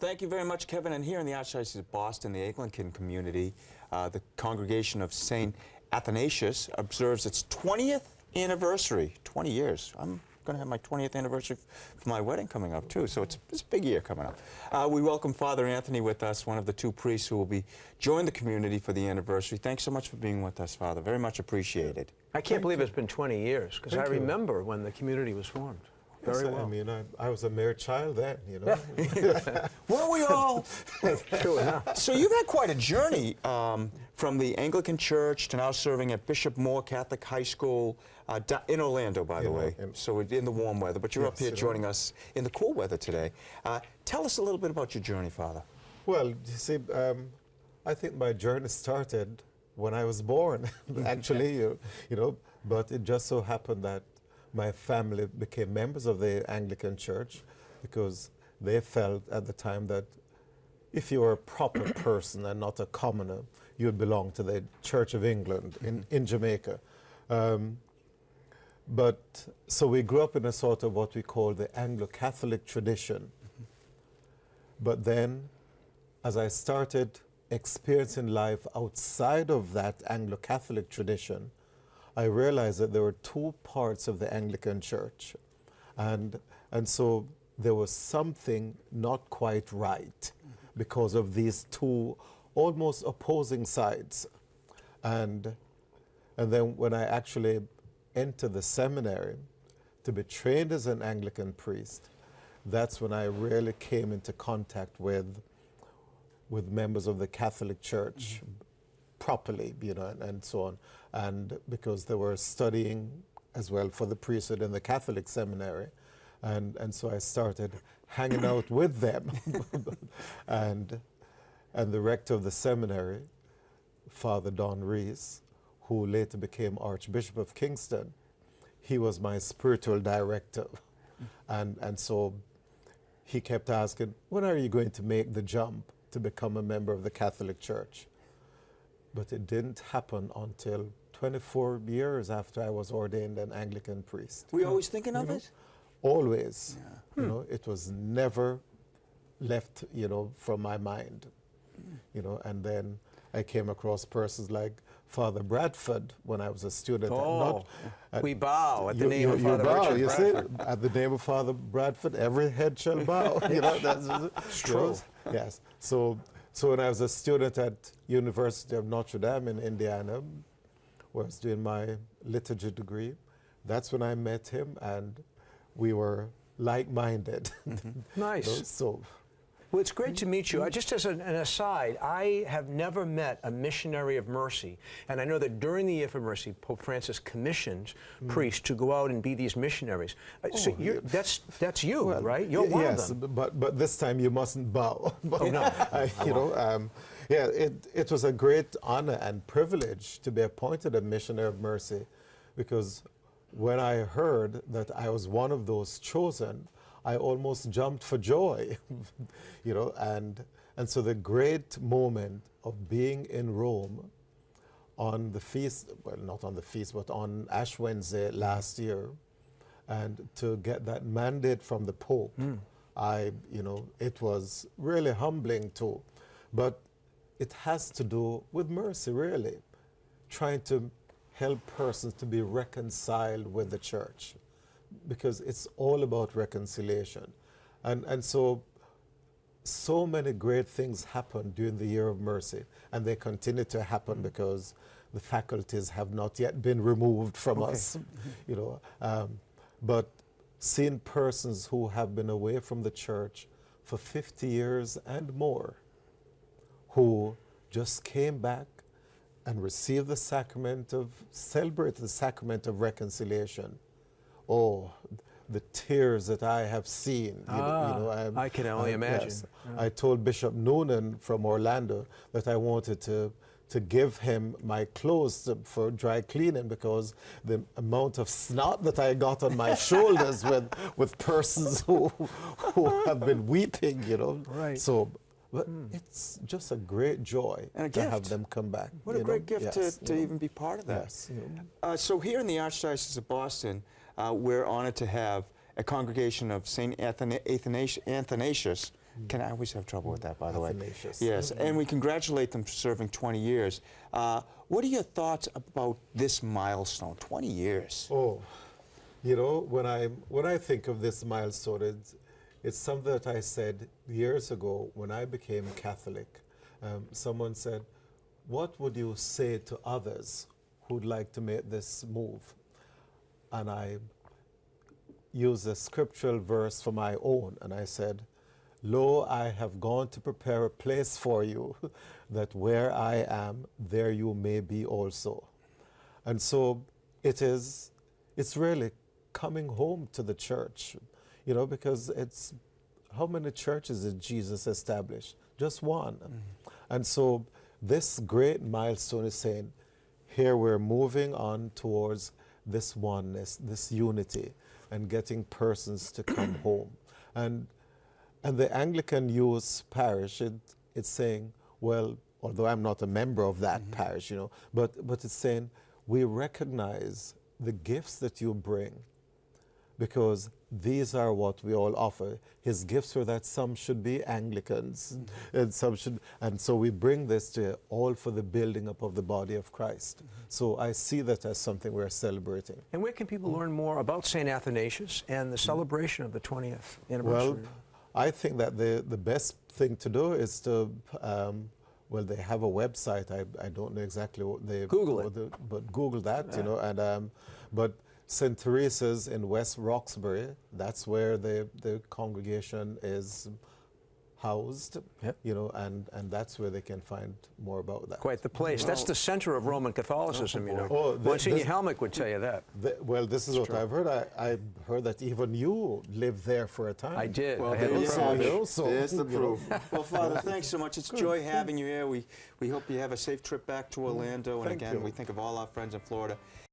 Thank you very much, Kevin. And here in the Archdiocese of Boston, the Anglican community, the congregation of St. Athanasius observes its 20th anniversary. 20 years. I'm going to have my 20th anniversary for my wedding coming up, too. So it's a big year coming up. We welcome Father Anthony with us, one of the two priests who will be joining the community for the anniversary. Thanks so much for being with us, Father. Very much appreciated. I can't believe it's been 20 years, because I remember when the community was formed. Very well. I mean, I was a mere child then, you know. Weren't we all? True enough. So you've had quite a journey from the Anglican Church to now serving at Bishop Moore Catholic High School in Orlando, by the way. So we're in the warm weather, but you're up here joining us in the cool weather today. Tell us a little bit about your journey, Father. Well, you see, I think my journey started when I was born, actually, you know, but it just so happened that my family became members of the Anglican Church because they felt at the time that if you were a proper person and not a commoner, you would belong to the Church of England in Jamaica. But so we grew up in a sort of what we call the Anglo-Catholic tradition. But then, as I started experiencing life outside of that Anglo-Catholic tradition, I realized that there were two parts of the Anglican Church. And so there was something not quite right because of these two almost opposing sides. And then when I actually entered the seminary to be trained as an Anglican priest, that's when I really came into contact with members of the Catholic Church properly, you know, and so on. And because they were studying as well for the priesthood in the Catholic seminary. And so I started hanging out with them. and the rector of the seminary, Father Don Rees, who later became Archbishop of Kingston, he was my spiritual director. And so he kept asking, when are you going to make the jump to become a member of the Catholic Church? But it didn't happen until 24 years after I was ordained an Anglican priest. Were you always thinking of it? Always. You know, it was never left, you know, from my mind. You know, and then I came across persons like Father Bradford when I was a student. We bow at the name of Father Richard you Bradford. see, at the name of Father Bradford, every head shall bow. You know, it's true. Yes. So when I was a student at University of Notre Dame in Indiana, where I was doing my liturgy degree, that's when I met him, and we were like-minded. Nice. So, Well, it's great to meet you. Just as an aside, I have never met a missionary of mercy, and I know that during the Year for Mercy, Pope Francis commissioned priests to go out and be these missionaries. So that's you, well, right? You're one of them. But this time you mustn't bow. Oh, no. You know, yeah, it was a great honor and privilege to be appointed a missionary of mercy, because when I heard that I was one of those chosen, I almost jumped for joy, you know, and so the great moment of being in Rome on the feast, well, not on the feast, but on Ash Wednesday last year, and to get that mandate from the Pope, you know, it was really humbling too. But it has to do with mercy, really, trying to help persons to be reconciled with the church, because it's all about reconciliation. And so many great things happened during the Year of Mercy, and they continue to happen because the faculties have not yet been removed from us, you know. But seeing persons who have been away from the church for 50 years and more, who just came back and received the sacrament of, celebrated the sacrament of reconciliation. Oh, the tears that I have seen. You know, I can only imagine. Yes. I told Bishop Noonan from Orlando that I wanted to give him my clothes for dry cleaning, because the amount of snot that I got on my shoulders with persons who have been weeping, you know. Right. So, but it's just a great joy and to have them come back. What a great gift to even be part of that. Yes. So here in the Archdiocese of Boston, we're honored to have a congregation of St. Athanasius I always have trouble with that, by the way. Athanasius. Yes, and we congratulate them for serving 20 years. What are your thoughts about this milestone, 20 years? Oh, you know, when I think of this milestone, it's something that I said years ago when I became Catholic. Someone said, "What would you say to others who'd like to make this move?" And I used a scriptural verse for my own, and I said, "Lo, I have gone to prepare a place for you, that where I am, there you may be also." And so it's really coming home to the church, you know, because it's, how many churches did Jesus establish? Just one. And so this great milestone is saying, here we're moving on towards this oneness, this unity, and getting persons to come home. And the Anglican Youth Parish, it's saying, well, although I'm not a member of that parish, you know, but it's saying, we recognize the gifts that you bring, because these are what we all offer. His gifts are that some should be Anglicans, and some should, and so we bring this to all for the building up of the body of Christ. So I see that as something we're celebrating. And where can people learn more about St. Athanasius and the celebration of the 20th anniversary? Well, I think that the best thing to do is to, well, they have a website. I don't know exactly what they... Google it. But Google that, you know, and but St. Teresa's in West Roxbury, that's where the congregation is housed, Yep. you know, and that's where they can find more about that. Quite the place. That's the center of Roman Catholicism, you know. Oh, Monsignor Helmick would tell you that. Well, this is what I've heard. I heard that even you lived there for a time. I did. Well, I had there a you privilege. have it. Also, There's the you know. proof. Well, Father, thanks so much. It's joy having you here. We hope you have a safe trip back to Orlando. And Thank again, you. we think of all our friends in Florida.